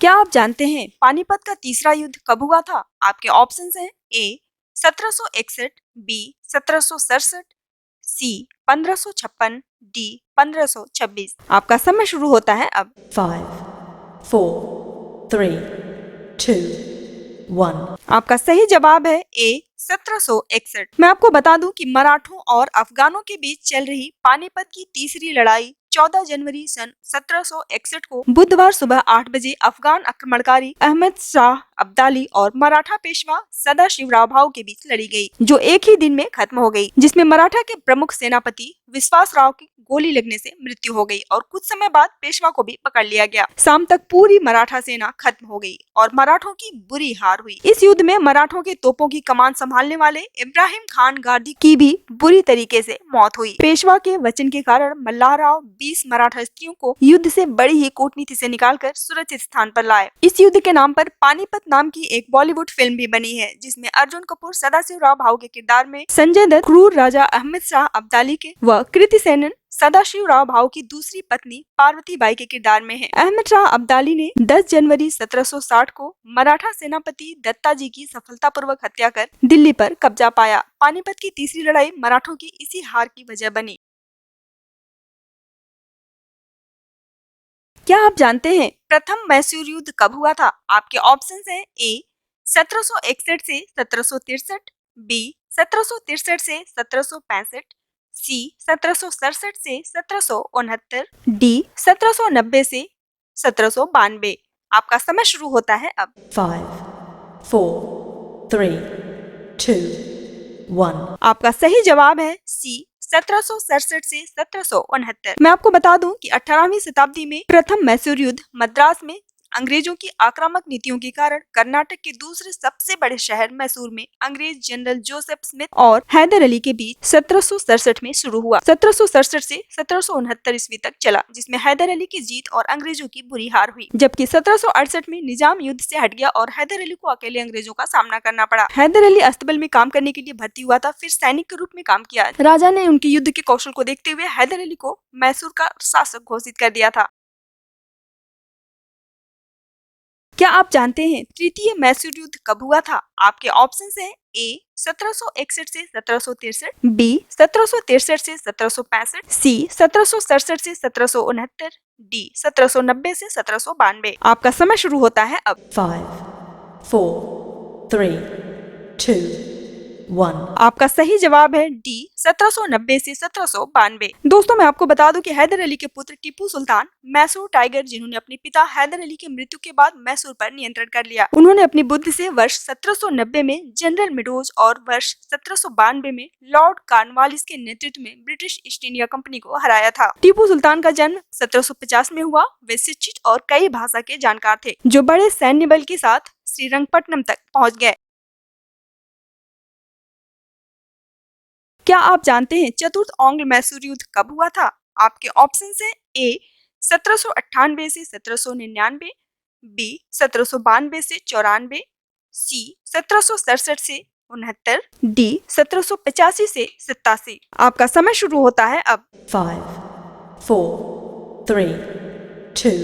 क्या आप जानते हैं पानीपत का तीसरा युद्ध कब हुआ था? आपके ऑप्शंस हैं ए 1761, बी 1767, सी 1556, डी 1526। आपका समय शुरू होता है अब। 5, 4, 3, 2, 1। आपका सही जवाब है ए 1761। मैं आपको बता दूं कि मराठों और अफगानों के बीच चल रही पानीपत की तीसरी लड़ाई 14 जनवरी सन 1761 को बुधवार सुबह 8 बजे अफगान आक्रमणकारी अहमद शाह अब्दाली और मराठा पेशवा सदाशिवराव भाऊ के बीच लड़ी गई, जो एक ही दिन में खत्म हो गई, जिसमें मराठा के प्रमुख सेनापति विश्वासराव की गोली लगने से मृत्यु हो गई और कुछ समय बाद पेशवा को भी पकड़ लिया गया। शाम तक पूरी मराठा सेना खत्म हो गई और मराठों की बुरी हार हुई। इस युद्ध में मराठों के तोपों की कमान संभालने वाले इब्राहिम खान गार्दी की भी बुरी तरीके से मौत हुई। पेशवा के वचन के कारण मल्हारराव 20 मराठा स्त्रियों को युद्ध से बड़ी ही कूटनीति से निकालकर सुरक्षित स्थान पर लाए। इस युद्ध के नाम पर पानीपत नाम की एक बॉलीवुड फिल्म भी बनी है, जिसमें अर्जुन कपूर सदाशिवराव भाऊ के किरदार में, संजय दत्त क्रूर राजा अहमद शाह अब्दाली के व कृति सेनन सदाशिवराव भाऊ की दूसरी पत्नी पार्वती बाई के किरदार में है। अहमद शाह अब्दाली ने 10 जनवरी 1760 को मराठा सेनापति दत्ताजी की सफलतापूर्वक हत्या कर दिल्ली पर कब्जा पाया। पानीपत की तीसरी लड़ाई मराठों की इसी हार की वजह बनी। क्या आप जानते हैं प्रथम मैसूर युद्ध कब हुआ था? आपके ऑप्शंस हैं ए 1761 से 1763, बी 1763 से 1765, सी 1767 से 1769, डी 1790 से 1792। आपका समय शुरू होता है अब। 5, 4, 3, 2, 1। आपका सही जवाब है सी 1767 से 1769। मैं आपको बता दूं कि 18वीं शताब्दी में प्रथम मैसूर युद्ध मद्रास में अंग्रेजों की आक्रामक नीतियों के कारण कर्नाटक के दूसरे सबसे बड़े शहर मैसूर में अंग्रेज जनरल जोसेफ स्मिथ और हैदर अली के बीच 1767 में शुरू हुआ। 1767 से 1769 ईस्वी तक चला, जिसमें हैदर अली की जीत और अंग्रेजों की बुरी हार हुई, जबकि 1768 में निजाम युद्ध से हट गया और हैदर अली को अकेले अंग्रेजों का सामना करना पड़ा। हैदर अली अस्तबल में काम करने के लिए भर्ती हुआ था, फिर सैनिक के रूप में काम किया। राजा ने उनके युद्ध के कौशल को देखते हुए हैदर अली को मैसूर का शासक घोषित कर दिया था। क्या आप जानते हैं तृतीय मैसूर युद्ध कब हुआ था? आपके ऑप्शंस हैं ए 1761 से 1763, बी 1763 से 1765, सी 1767 से 1769, डी 1790 से 1792। आपका समय शुरू होता है अब। 5, 4, 3, 2, 1। आपका सही जवाब है डी 1790 से 1792। दोस्तों, मैं आपको बता दूं कि हैदर अली के पुत्र टीपू सुल्तान मैसूर टाइगर, जिन्होंने अपने पिता हैदर अली की मृत्यु के बाद मैसूर पर नियंत्रण कर लिया, उन्होंने अपनी बुद्धि से वर्ष 1790 में जनरल मिडोज और वर्ष 1792 में लॉर्ड कॉर्नवालिस के नेतृत्व में ब्रिटिश ईस्ट इंडिया कंपनी को हराया था। टीपू सुल्तान का जन्म 1750 में हुआ। वे शिक्षित और कई भाषा के जानकार थे, जो बड़े सैन्य बल के साथ श्रीरंगपट्टनम तक पहुँच गए। क्या आप जानते हैं चतुर्थ आंग्ल मैसूर युद्ध कब हुआ था? आपके ऑप्शंस हैं ए 1798 से 1799, बी 1792 से 94, सी 1767 से 69, डी 1785 से 87। आपका समय शुरू होता है अब। 5, 4, 3, 2,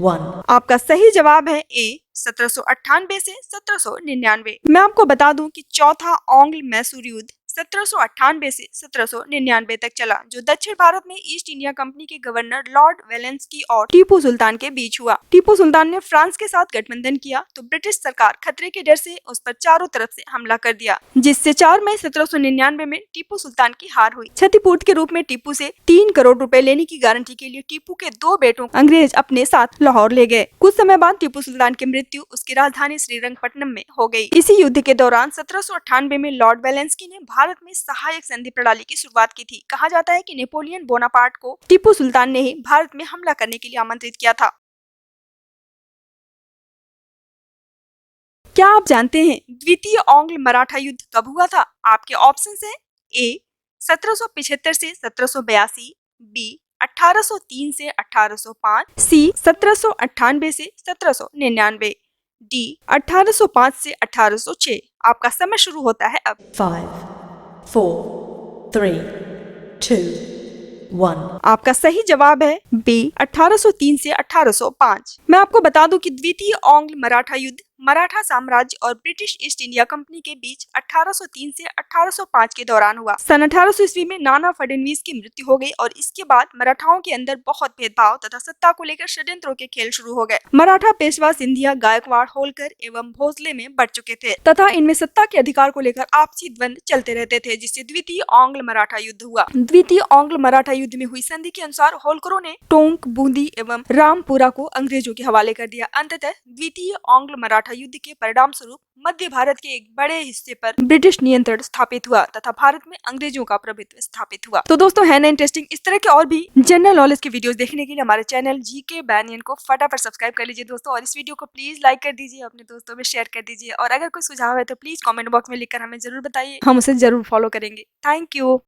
1। आपका सही जवाब है ए 1798 से 1799। मैं आपको बता दूं कि चौथा आंग्ल मैसूर युद्ध 1798 से 1799 तक चला, जो दक्षिण भारत में ईस्ट इंडिया कंपनी के गवर्नर लॉर्ड वेलेंस्की और टीपू सुल्तान के बीच हुआ। टीपू सुल्तान ने फ्रांस के साथ गठबंधन किया, तो ब्रिटिश सरकार खतरे के डर से उस पर चारों तरफ से हमला कर दिया, जिससे 4 मई 1799 में टीपू सुल्तान की हार हुई। क्षतिपूर्ति के रूप में टीपू से 3 करोड़ रुपए लेने की गारंटी के लिए टीपू के 2 बेटों अंग्रेज अपने साथ लाहौर ले गए। कुछ समय बाद टीपू सुल्तान की मृत्यु उसकी राजधानी श्रीरंगपट्टनम में हो गई। इसी युद्ध के दौरान 1798 में लॉर्ड वेलेंस्की ने भारत में सहायक संधि प्रणाली की शुरुआत की थी। कहा जाता है कि नेपोलियन बोनापार्ट को टीपू सुल्तान ने ही भारत में हमला करने के लिए आमंत्रित किया था। क्या आप जानते हैं द्वितीय आंग्ल मराठा युद्ध कब हुआ था? आपके ऑप्शंस हैं ए 1775 से 1782, बी 1803 से 1805, सी 1798 से 1799, डी 1805 से 1806। आपका समय शुरू होता है अब। 5, 4, 3, 2, 1. आपका सही जवाब है बी 1803 से 1805। मैं आपको बता दूं कि द्वितीय आंग्ल मराठा युद्ध मराठा साम्राज्य और ब्रिटिश ईस्ट इंडिया कंपनी के बीच 1803 से 1805 के दौरान हुआ। सन 1800 ईस्वी में नाना फडणवीस की मृत्यु हो गई और इसके बाद मराठाओं के अंदर बहुत भेदभाव तथा सत्ता को लेकर षड्यंत्रों के खेल शुरू हो गए। मराठा पेशवा सिंधिया, गायकवाड़, होलकर एवं भोसले में बढ़ चुके थे तथा इनमें सत्ता के अधिकार को लेकर आपसी द्वंद्व चलते रहते थे, जिससे द्वितीय आंग्ल मराठा युद्ध हुआ। द्वितीय आंग्ल मराठा युद्ध में हुई संधि के अनुसार होलकरों ने टोंक, बूंदी एवं रामपुरा को अंग्रेजों के हवाले कर दिया। अंततः द्वितीय आंग्ल मराठा युद्ध के परिणाम स्वरूप मध्य भारत के एक बड़े हिस्से पर ब्रिटिश नियंत्रण स्थापित हुआ तथा भारत में अंग्रेजों का प्रभुत्व स्थापित हुआ। तो दोस्तों, है ना इंटरेस्टिंग? इस तरह के और भी जनरल नॉलेज के वीडियोस देखने के लिए हमारे चैनल जीके बैनियन को फटाफट सब्सक्राइब कर लीजिए दोस्तों, और इस वीडियो को प्लीज लाइक कर दीजिए, अपने दोस्तों में शेयर कर दीजिए, और अगर कोई सुझाव है तो प्लीज कमेंट बॉक्स में लिखकर हमें जरूर बताइए, हम उसे जरूर फॉलो करेंगे। Thank you.